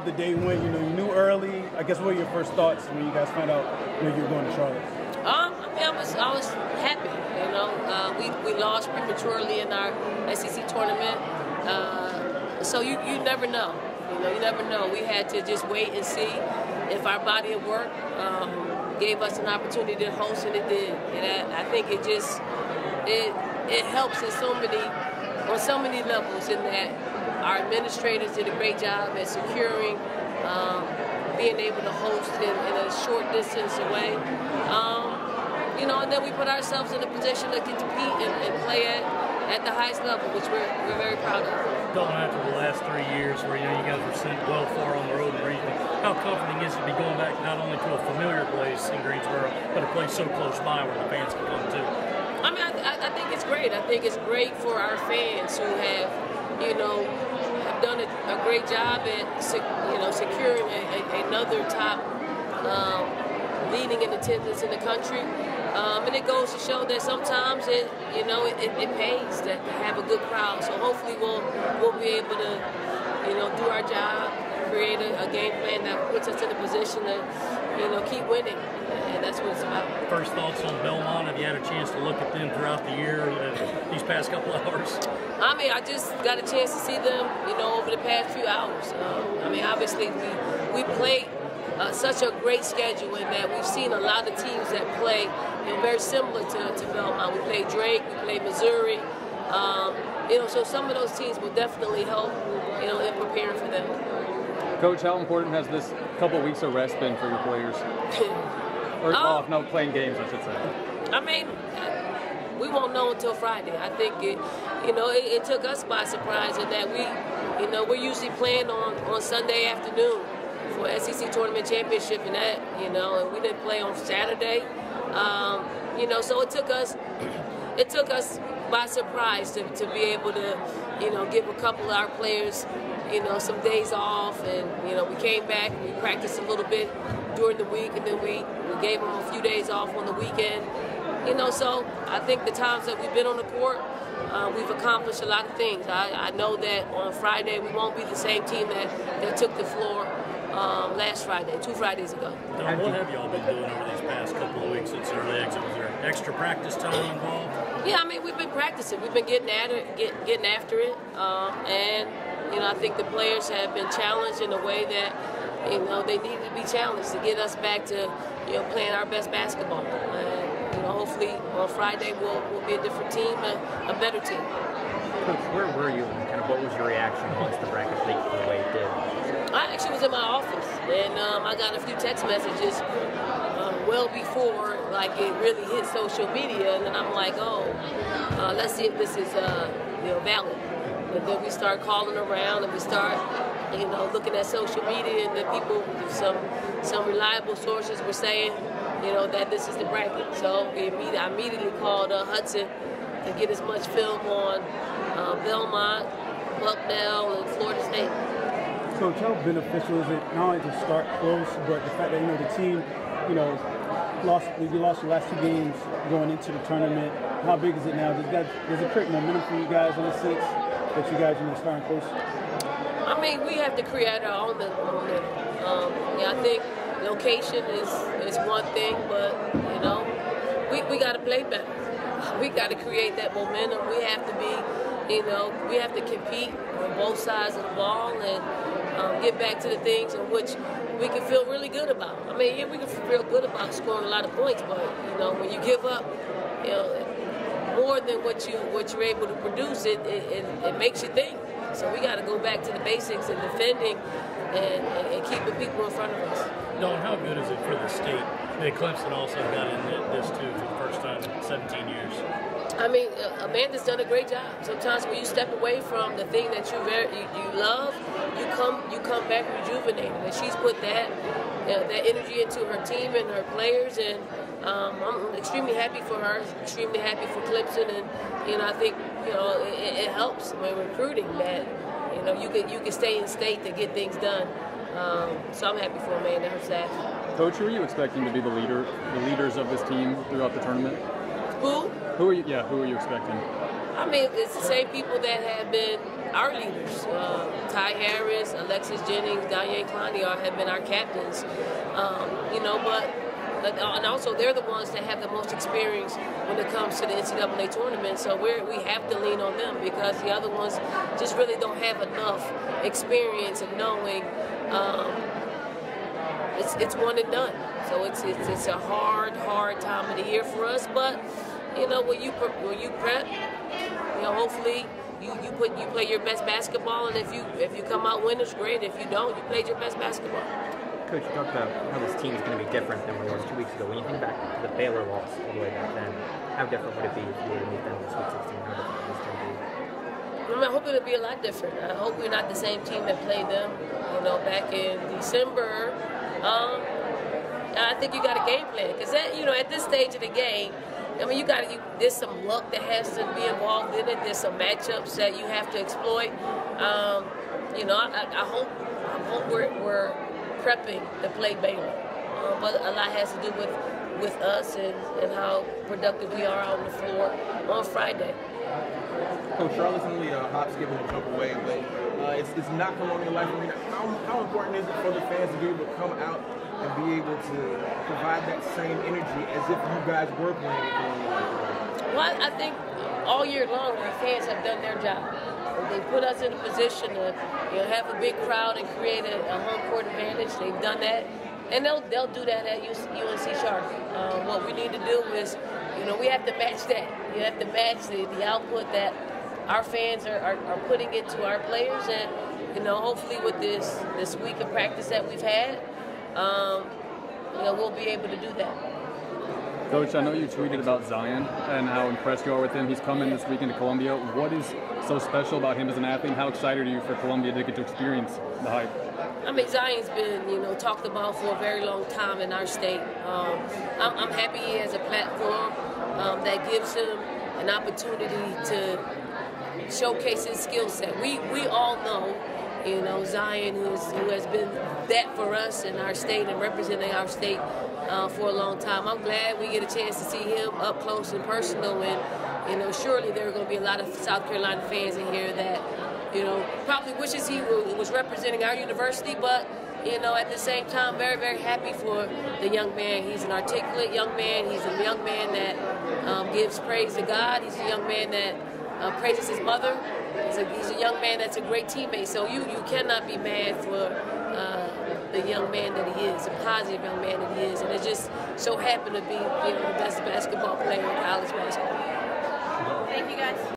The day when, you knew early. I guess what were your first thoughts when you guys found out you were going to Charlotte? I was happy. We lost prematurely in our SEC tournament, so you never know. You never know. We had to just wait and see if our body of work gave us an opportunity to host, and it did. And I think it helps on so many levels in that our administrators did a great job at securing being able to host in a short distance away. And then we put ourselves in a position to compete and play at the highest level, which we're very proud of. Going after the last 3 years where you guys were sent well far on the road in region, how comforting is it to be going back not only to a familiar place in Greensboro, but a place so close by where the fans can come too? I think it's great. I think it's great for our fans who have done a great job at securing another top leading in attendance in the country. And it goes to show that sometimes it pays to have a good crowd. So hopefully we'll be able to do our job, create a game plan that puts us in a position to keep winning, and that's what it's about. First thoughts on Belmont? Have you had a chance to look at them throughout the year, these past couple hours? I just got a chance to see them over the past few hours. Obviously we played such a great schedule in that we've seen a lot of teams that play very similar to Belmont. We played Drake, we played Missouri. So some of those teams will definitely help in preparing for them. Coach, how important has this couple weeks of rest been for your players? Or playing games, I should say. We won't know until Friday. I think it took us by surprise in that we're usually playing on Sunday afternoon for SEC tournament championship, and that and we didn't play on Saturday. So it took us by surprise to be able to give a couple of our players some days off, and we came back and we practiced a little bit during the week, and then we gave them a few days off on the weekend. So I think the times that we've been on the court, we've accomplished a lot of things. I know that on Friday we won't be the same team that took the floor last Friday, 2 Fridays ago. Don, what have y'all been doing over these past couple of weeks since early exit? Was there extra practice time involved? Yeah, we've been practicing. We've been getting at it, getting after it, and I think the players have been challenged in a way that they needed to be challenged to get us back to playing our best basketball. And hopefully on Friday we'll be a different team, a better team. Coach, where were you and kind of what was your reaction once the bracket leaked the way it did? I actually was in my office, and I got a few text messages well before it really hit social media, and then I'm like, let's see if this is valid. And then we start calling around, and we start looking at social media, and then people, some reliable sources were saying that this is the bracket. So I immediately called Hudson to get as much film on Belmont, Bucknell, and Florida State. Coach, how beneficial is it not only to start close, but the fact that the team, you lost the last 2 games going into the tournament? How big is it now? Does it create momentum for you guys in the sense that you guys starting close? We have to create our own momentum. I think location is one thing, but we got to play better. We got to create that momentum. We have to be, we have to compete on both sides of the ball and get back to the things in which we can feel really good about. We can feel good about scoring a lot of points, but when you give up, more than what you're able to produce, it makes you think. So we got to go back to the basics and defending and keeping people in front of us. Don, how good is it for the state that Clemson also got in this too for the first time in 17 years? Amanda's done a great job. Sometimes when you step away from the thing that you love, you come back rejuvenated. And she's put that energy into her team and her players, and I'm extremely happy for her. Extremely happy for Clemson, and I think it helps when recruiting that you can stay in state to get things done. So I'm happy for Amanda and her staff. Coach, who are you expecting to be the leaders of this team throughout the tournament? Who? Who are you expecting? It's the same people that have been, our leaders. Ty Harris, Alexis Jennings, Diane Clowney have been our captains. And also they're the ones that have the most experience when it comes to the NCAA tournament. So we have to lean on them because the other ones just really don't have enough experience of knowing it's one and done. So it's a hard time of the year for us. But when you prep, hopefully you play your best basketball, and if you come out winners, great. If you don't, you played your best basketball. Coach, you talked about how this team is going to be different than what it was 2 weeks ago. When you think back to the Baylor loss all the way back then, how different would it be if you were to meet them in the Sweet 16? How different would this team be? I hope it'll be a lot different. I hope we're not the same team that played them, back in December. I think you got a game plan because at this stage of the game, there's some luck that has to be involved in it. There's some matchups that you have to exploit. I hope we're prepping to play Baylor, but a lot has to do with us and how productive we are on the floor on Friday. Coach, Charlotte's only a hop, skip, and a jump away, but it's not Colonial Life Arena. How important is it for the fans to be able to come out and be able to provide that same energy as if you guys were playing at Colonial Life Arena? Well, I think all year long our fans have done their job. They put us in a position to have a big crowd and create a home court advantage. They've done that, and they'll do that at UNC Charlotte. What we need to do is, we have to match that. You have to match the output that our fans are putting into our players, and hopefully with this week of practice that we've had, we'll be able to do that. Coach, I know you tweeted about Zion and how impressed you are with him. He's coming this weekend to Columbia. What is so special about him as an athlete? How excited are you for Columbia to get to experience the hype? Zion's been, talked about for a very long time in our state. I'm happy he has a platform that gives him an opportunity to showcase his skill set. We all know, Zion, who has been that for us in our state and representing our state for a long time. I'm glad we get a chance to see him up close and personal, and surely there are going to be a lot of South Carolina fans in here that probably wishes he was representing our university, but at the same time, very, very happy for the young man. He's an articulate young man. He's a young man that gives praise to God. He's a young man that praises his mother. He's a young man that's a great teammate. So you cannot be mad for the young man that he is, a positive young man that he is. And it just so happened to be the best basketball player in college basketball. Thank you, guys.